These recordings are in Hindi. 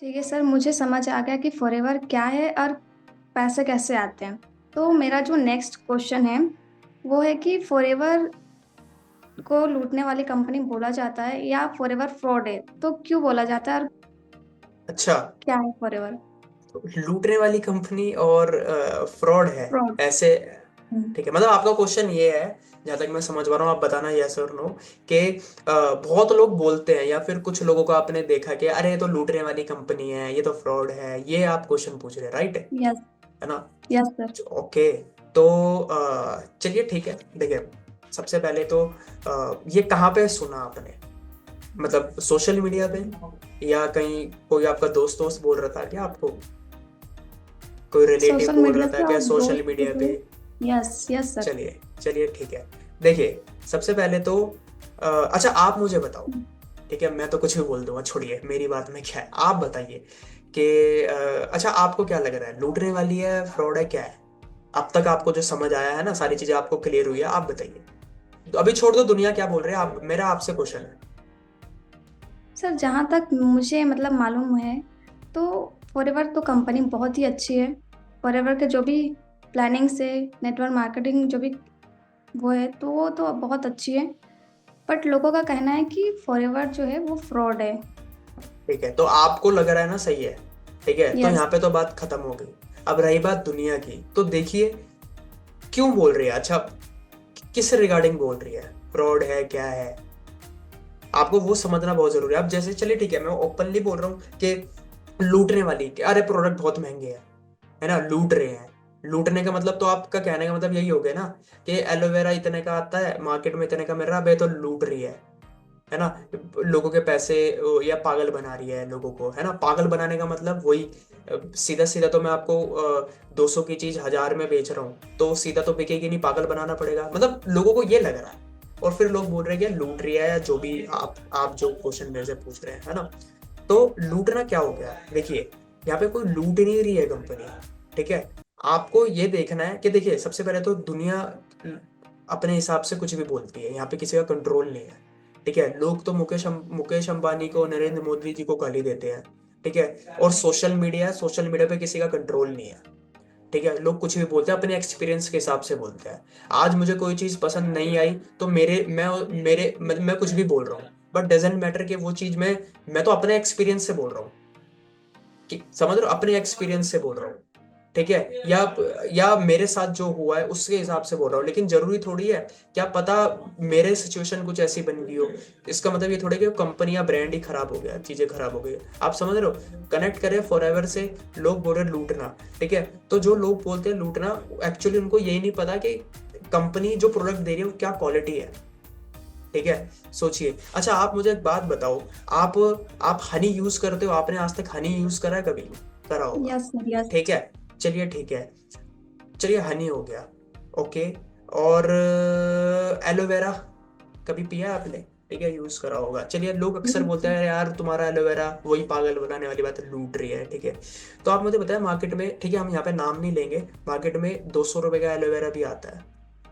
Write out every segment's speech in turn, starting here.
ठीक है सर, मुझे समझ आ गया कि फॉरएवर क्या है और पैसे कैसे आते हैं। तो मेरा जो नेक्स्ट क्वेश्चन है वो है कि फॉरएवर को लूटने वाली कंपनी बोला जाता है या फॉरएवर फ्रॉड है, तो क्यों बोला जाता है और अच्छा। क्या है फॉरएवर? तो लूटने वाली कंपनी और फ्रॉड है फ्रॉड। ऐसे। ठीक है, मतलब आपका क्वेश्चन ये है, जहां तक मैं समझ पा रहा हूँ, आप बताना यस और नो कि बहुत लोग बोलते हैं या फिर कुछ लोगों को आपने देखा कि अरे ये तो लूटने वाली कंपनी है, ये तो फ्रॉड है, ये आप क्वेश्चन पूछ रहे हैं, राइट यस। है ना? Yes sir. ओके। तो चलिए ठीक है, देखिए सबसे पहले तो ये कहाँ पे सुना आपने? मतलब सोशल मीडिया पे, या कहीं कोई आपका दोस्त दोस्त बोल रहा था क्या आपको? कोई रिलेटिव सोशल बोल रहा मीडिया था पे क्या और सोशल दोस्त मीडिया पे? थे। Yes yes sir. चलिए चलिए ठीक है। देखिए सबसे पहले तो अच्छा आप मुझे बताओ। ठीक है, मैं तो कुछ भी बोल दूंगा, छोड़िए मेरी बात में क्या है, आप बताइए कि अच्छा आपको क्या लग रहा है, लूटने वाली है, फ्रॉड है, क्या है? अब तक आपको जो समझ आया है ना, सारी चीजें आपको क्लियर हुई है, आप बताइए। तो अभी छोड़ दो दुनिया क्या बोल रहे हैं, आप, मेरा आपसे क्वेश्चन है। सर जहाँ तक मुझे मतलब मालूम है तो फॉरएवर तो कंपनी बहुत ही अच्छी है। फॉरएवर के जो भी प्लानिंग से नेटवर्क मार्केटिंग जो भी वो है तो वो तो बहुत अच्छी है। बट लोगों का कहना है कि फॉरएवर जो है वो फ्रॉड है। ठीक है, तो आपको लग रहा है ना सही है। ठीक है, तो यस। यहाँ पे तो बात खत्म हो गई। अब रही बात दुनिया की, तो देखिए क्यों बोल रही है, अच्छा किस रिगार्डिंग बोल रही है, फ्रॉड है क्या है, आपको वो समझना बहुत जरूरी है। अब जैसे चलिए ठीक है, मैं ओपनली बोल रहा हूँ कि लूटने वाली, कि अरे प्रोडक्ट बहुत महंगे हैं, है ना, लूट रहे हैं। लूटने का मतलब तो आपका कहने का मतलब यही हो गया ना कि एलोवेरा इतने का आता है मार्केट में, इतने का मिल रहा है, भाई तो लूट रही है ना? लोगों के पैसे या पागल बना रही है लोगों को, है ना? पागल बनाने का मतलब वही, सीधा सीधा तो मैं आपको 200 की चीज 1000 में बेच रहा हूँ तो सीधा तो बिकेगी नहीं, पागल बनाना पड़ेगा, मतलब लोगों को ये लग रहा है। और फिर लोग बोल रहे हैं कि लूट रही है, या जो भी आप जो क्वेश्चन मेरे से पूछ रहे हैं, है ना? तो लूटना क्या हो गया, देखिए यहाँ पे कोई लूट नहीं रही है कंपनी। ठीक है, आपको ये देखना है कि देखिए सबसे पहले तो दुनिया अपने हिसाब से कुछ भी बोलती है, यहाँ पे किसी का कंट्रोल नहीं है। ठीक है, लोग तो मुकेश अंबानी को, नरेंद्र मोदी जी को गाली देते हैं। ठीक है, और सोशल मीडिया पे किसी का कंट्रोल नहीं है। ठीक है, लोग कुछ भी बोलते हैं, अपने एक्सपीरियंस के हिसाब से बोलते हैं। आज मुझे कोई चीज पसंद नहीं आई तो मैं कुछ भी बोल रहा हूँ, बट डजेंट मैटर कि वो चीज मैं तो अपने एक्सपीरियंस से बोल रहा हूँ, कि समझ रहे हो, अपने एक्सपीरियंस से बोल रहा हूँ। ठीक है, या मेरे साथ जो हुआ है उसके हिसाब से बोल रहा हूँ, लेकिन जरूरी थोड़ी है, क्या पता मेरे सिचुएशन कुछ ऐसी बन गई हो, इसका मतलब ये थोड़ी कि कंपनी या ब्रांड ही खराब हो गया, चीजें खराब हो गई। आप समझ रहे हो, कनेक्ट करें फॉरएवर से, लोग बोल रहे हैं लूटना। ठीक है, तो जो लोग बोलते हैं लूटना, एक्चुअली उनको यही नहीं पता कि कंपनी जो प्रोडक्ट दे रही है वो क्या क्वालिटी है। ठीक है, सोचिए। अच्छा आप मुझे एक बात बताओ, आप आप हनी यूज करते हो? आपने आज तक हनी यूज करा है कभी? करा होगा। Yes sir. यस। ठीक है, चलिए ठीक है, चलिए हनी हो गया। ओके, और एलोवेरा कभी पिया है आपने? ठीक है, यूज करा होगा। चलिए लोग अक्सर बोलते हैं यार तुम्हारा एलोवेरा वही पागल बनाने वाली बात है, लूट रही है। ठीक है, तो आप मुझे बताएं मार्केट में, ठीक है हम यहाँ पे नाम नहीं लेंगे, मार्केट में 200 रुपए का एलोवेरा भी आता है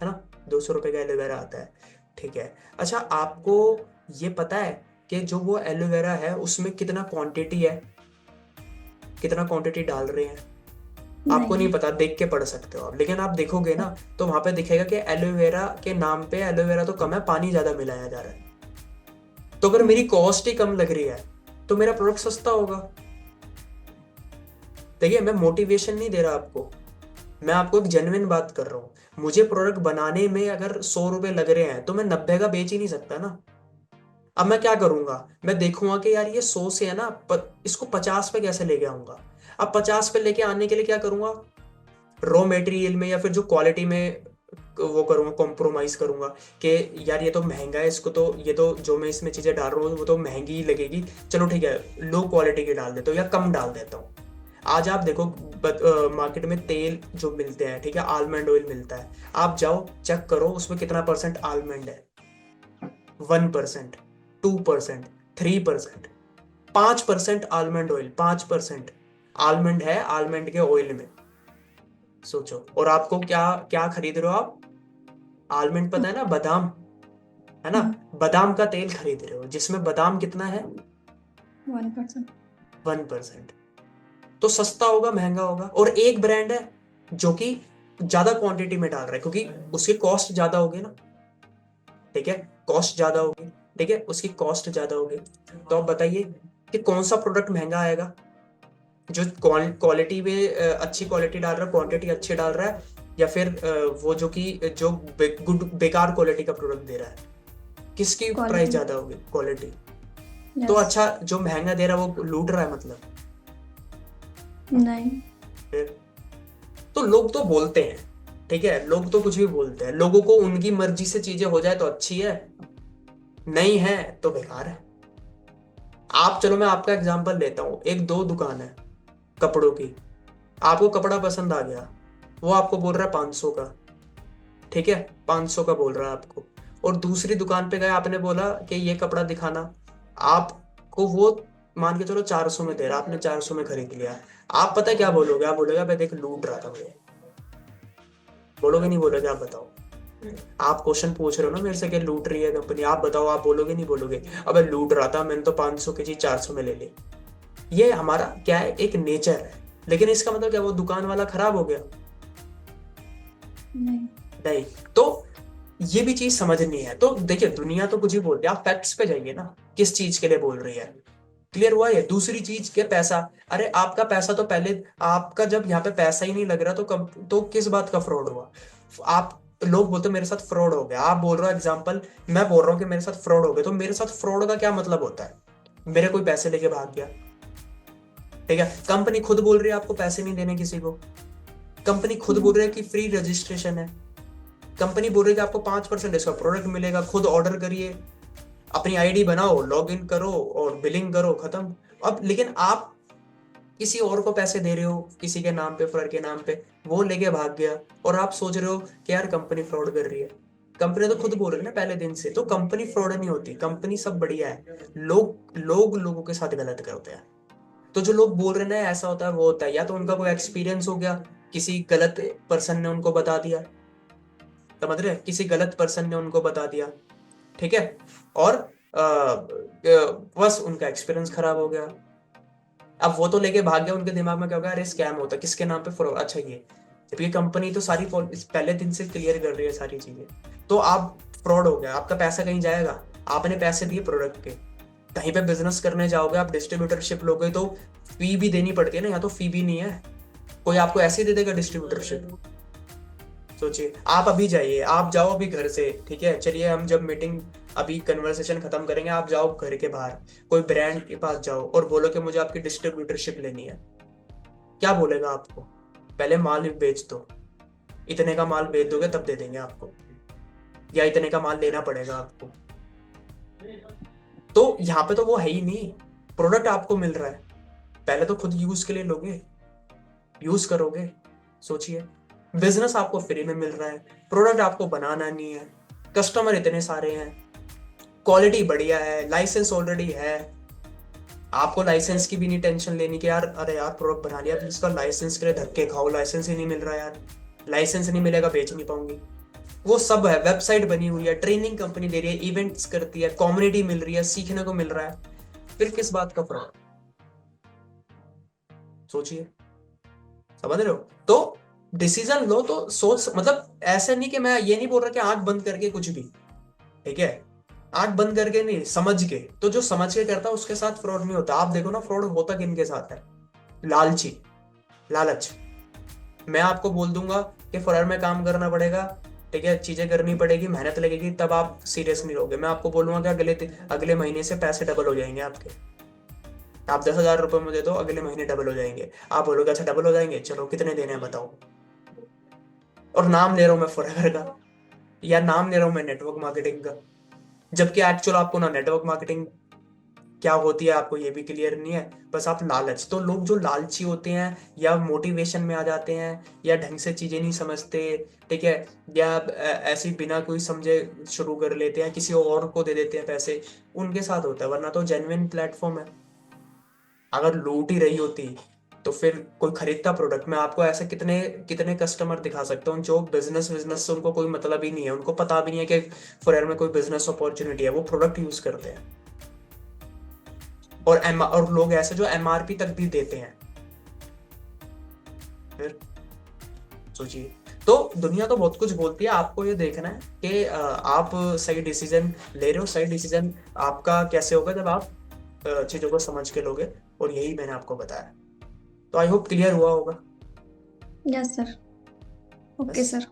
ना? 200 रुपए का एलोवेरा आता है। ठीक है, अच्छा आपको ये पता है कि जो वो एलोवेरा है उसमें कितना क्वांटिटी है, कितना क्वांटिटी डाल रहे हैं? आपको नहीं नहीं। पता, देख के पढ़ सकते हो आप, लेकिन आप देखोगे ना तो वहां पे दिखेगा कि एलोवेरा के नाम पे एलोवेरा तो कम है, पानी ज्यादा मिलाया जा रहा है। तो अगर मेरी हम्म। कॉस्ट ही कम लग रही है तो मेरा प्रोडक्ट सस्ता होगा। देखिए मैं मोटिवेशन नहीं दे रहा आपको, मैं आपको एक जेन्युइन बात कर रहा हूँ। मुझे प्रोडक्ट बनाने में अगर 100 रुपए लग रहे हैं तो मैं 90 का बेच ही नहीं सकता ना। अब मैं क्या करूंगा, मैं देखूंगा कि यार ये 100 से है ना, इसको 50 पे कैसे लेके आऊंगा। अब 50 पे लेके आने के लिए क्या करूंगा, रॉ मटेरियल में या फिर जो क्वालिटी में वो करूंगा, कॉम्प्रोमाइज करूंगा कि यार ये तो महंगा है, इसको तो ये तो जो मैं इसमें चीजें डाल रहा हूँ वो तो महंगी ही लगेगी, चलो ठीक है लो क्वालिटी की डाल देता हूँ या कम डाल देता हूँ। आज आप देखो मार्केट में तेल जो मिलते हैं, ठीक है, आलमंड ऑयल मिलता है, आप जाओ चेक करो उसमें कितना परसेंट आलमंड है। 1%, 2%, 3%, 5% आलमंड ऑयल, 5% आलमंड है आलमंड के ऑयल में। सोचो, और आपको क्या क्या खरीद रहे हो आप? आलमंड पता है ना, बादाम, है ना? हम्म। बादाम का तेल खरीद रहे हो जिसमें बादाम कितना है? 1%। 1%। तो सस्ता होगा, महंगा होगा। और एक ब्रांड है जो कि ज्यादा क्वांटिटी में डाल रहा है, क्योंकि उसकी कॉस्ट ज्यादा होगी ना, ठीक है, कॉस्ट ज्यादा होगी, ठीक है, उसकी कॉस्ट ज्यादा होगी। तो आप बताइए कि कौन सा प्रोडक्ट महंगा आएगा, जो क्वालिटी में अच्छी क्वालिटी डाल रहा है, क्वांटिटी अच्छी डाल रहा है, या फिर वो जो गुड बेकार क्वालिटी का प्रोडक्ट दे रहा है, किसकी प्राइस क्वालिटी। ज्यादा होगी? क्वालिटी। तो यस। अच्छा, जो महंगा दे रहा है वो लूट रहा है मतलब? नहीं। फिर तो लोग तो बोलते हैं, ठीक है, लोग तो कुछ भी बोलते हैं, लोगों को उनकी मर्जी से चीजें हो जाए तो अच्छी है, नहीं है तो बेकार है। आप चलो, मैं आपका एग्जांपल लेता हूँ, एक दो दुकान है कपड़ों की, आपको कपड़ा पसंद आ गया, वो आपको बोल रहा है 500 का, ठीक है, 500 का बोल रहा है आपको। और दूसरी दुकान पे गए, आपने बोला कि ये कपड़ा दिखाना, आपको वो मान के चलो 400 में दे रहा, आपने 400 में खरीद लिया। आप पता है क्या बोलोगे? आप बोलोगे भाई देख, लूट रहा था मुझे। बोलोगे नहीं बोलोगे? आप बताओ। आप क्वेश्चन पूछ रहे हो ना मेरे से कि लूट रही है कंपनी, आप बताओ, आप बोलोगे नहीं बोलोगे? अबे लूट रहा था, मैंने तो 500 की चीज 400 में ले ली। ये हमारा क्या है, एक नेचर है। लेकिन इसका मतलब क्या वो दुकान वाला खराब हो गया? नहीं। नहीं। तो ये भी चीज समझनी है। तो देखिए, दुनिया तो कुछ भी बोलती है, आप फैक्ट्स पे जाइए ना, किस चीज के लिए बोल रही है, क्लियर हुआ? है दूसरी चीज के पैसा। अरे आपका पैसा तो पहले, आपका जब यहाँ पे पैसा ही नहीं लग रहा, तो किस बात का फ्रॉड हुआ? आप लोग बोलते हो मेरे साथ फ्रॉड हो गया, आप बोल रहे हो एग्जाम्पल, मैं बोल रहा हूँ कि मेरे साथ फ्रॉड हो गया, तो मेरे साथ फ्रॉड का क्या मतलब होता है? मेरे कोई पैसे लेके भाग गया, ठीक है, कंपनी खुद बोल रही है आपको पैसे नहीं देने किसी को, कंपनी खुद बोल रही है कि फ्री रजिस्ट्रेशन है, कंपनी बोल रही है कि आपको 5% इसका प्रोडक्ट मिलेगा, खुद ऑर्डर करिए, अपनी आईडी बनाओ, लॉग इन करो और बिलिंग करो, खत्म। अब लेकिन आप किसी और को पैसे दे रहे हो, किसी के नाम पे, फ्लड के नाम पे, वो लेके भाग गया, और आप सोच रहे हो कि यार कंपनी फ्रॉड कर रही है। कंपनी तो खुद बोल रही है ना पहले दिन से, तो कंपनी फ्रॉड नहीं होती, कंपनी सब बढ़िया है। लोग लोगों के साथ गलत करते हैं। तो जो लोग बोल रहे हैं ना ऐसा होता है वो होता है, या तो उनका कोई एक्सपीरियंस हो गया, किसी गलत पर्सन ने उनको बता दिया, समझ रहे हैं? किसी गलत पर्सन ने उनको बता दिया, ठीक है, और बस उनका एक्सपीरियंस खराब हो गया। अब वो तो लेके भाग गया, उनके दिमाग में क्या होगा, अरे स्कैम होता है, किसके नाम पे फ्रॉड, अच्छा ये, जबकि कंपनी तो सारी पहले दिन से क्लियर कर रही है सारी चीजें। तो आप फ्रॉड हो गया, आपका पैसा कहीं जाएगा, आपने पैसे दिए प्रोडक्ट के, कहीं पे बिजनेस करने जाओगे, आप डिस्ट्रीब्यूटरशिप लोगे तो फी भी देनी पड़ती है ना, यहाँ तो फी भी नहीं है, कोई आपको ऐसे ही दे देगा डिस्ट्रीब्यूटरशिप? सोचिए, आप अभी जाइए, आप जाओ अभी घर से, ठीक है, चलिए हम जब मीटिंग, अभी कन्वर्सेशन खत्म करेंगे, आप जाओ घर के बाहर, कोई ब्रांड के पास जाओ और बोलो कि मुझे आपकी डिस्ट्रीब्यूटरशिप लेनी है, क्या बोलेगा आपको? पहले माल बेच दो, इतने का माल बेच दोगे तब दे देंगे आपको, या इतने का माल लेना पड़ेगा आपको। तो यहाँ पे तो वो है ही नहीं, प्रोडक्ट आपको मिल रहा है, पहले तो खुद यूज के लिए लोगे, यूज करोगे। सोचिए, बिजनेस आपको फ्री में मिल रहा है, प्रोडक्ट आपको बनाना नहीं है, कस्टमर इतने सारे हैं, क्वालिटी बढ़िया है, लाइसेंस ऑलरेडी है, आपको लाइसेंस की भी नहीं टेंशन लेनी कि यार अरे यार प्रोडक्ट बना लिया, इसका लाइसेंस के लिए धक्के खाओ, लाइसेंस ही नहीं मिल रहा यार, लाइसेंस नहीं मिलेगा बेच नहीं पाऊंगी। वो सब है, वेबसाइट बनी हुई है, ट्रेनिंग कंपनी दे रही है, इवेंट्स करती है, कम्युनिटी मिल रही है, सीखने को मिल रहा है, फिर किस बात का फ्रॉड? सोचिए, समझ रहे हो? तो डिसीजन लो तो सोच, मतलब ऐसे नहीं कि मैं ये नहीं बोल रहा कि आंख बंद करके कुछ भी, ठीक है, आंख बंद करके नहीं, समझ के, तो जो समझ के करता है उसके साथ फ्रॉड नहीं होता। आप देखो ना फ्रॉड होता किन के साथ है, लालची, लालच। मैं आपको बोल दूंगा कि फॉरर में काम करना पड़ेगा, ठीक है, चीजें करनी पड़ेगी, मेहनत लगेगी, तब आप सीरियस नहीं रहोगे। मैं आपको बोलूंगा कि अगले महीने से पैसे डबल हो जाएंगे आपके, आप 10,000 रुपये मुझे दो, अगले महीने डबल हो जाएंगे। आप बोलोगे अच्छा डबल हो जाएंगे, चलो कितने देने हैं बताओ, और नाम ले रहा हूं मैं फॉरएवर का, या नाम ले रहा हूं मैं नेटवर्क मार्केटिंग का, जबकि एक्चुअल आपको ना नेटवर्क मार्केटिंग क्या होती है आपको ये भी क्लियर नहीं है, बस आप लालच। तो लोग जो लालची होते हैं, या मोटिवेशन में आ जाते हैं, या ढंग से चीजें नहीं समझते, ठीक है, या ऐसे ही बिना कोई समझे शुरू कर लेते हैं, किसी और को दे देते हैं पैसे, उनके साथ होता है। वरना तो जेन्युइन प्लेटफॉर्म है, अगर लूट ही रही होती तो फिर कोई खरीदता प्रोडक्ट। मैं आपको ऐसे कितने कितने कस्टमर दिखा सकता हूँ जो बिजनेस बिजनेस से उनको कोई मतलब ही नहीं है, उनको पता भी नहीं है कि फॉरेन में कोई बिजनेस अपॉर्चुनिटी है, वो प्रोडक्ट यूज करते हैं। और लोग ऐसे जो एमआरपी तक भी देते हैं। फिर सोचिए। तो दुनिया तो बहुत कुछ बोलती है, आपको ये देखना है कि आप सही डिसीजन ले रहे हो। सही डिसीजन आपका कैसे होगा, जब आप चीजों को समझ के लोगे। और यही मैंने आपको बताया। तो आई होप क्लियर हुआ होगा। Yes sir. ओके बस। सर।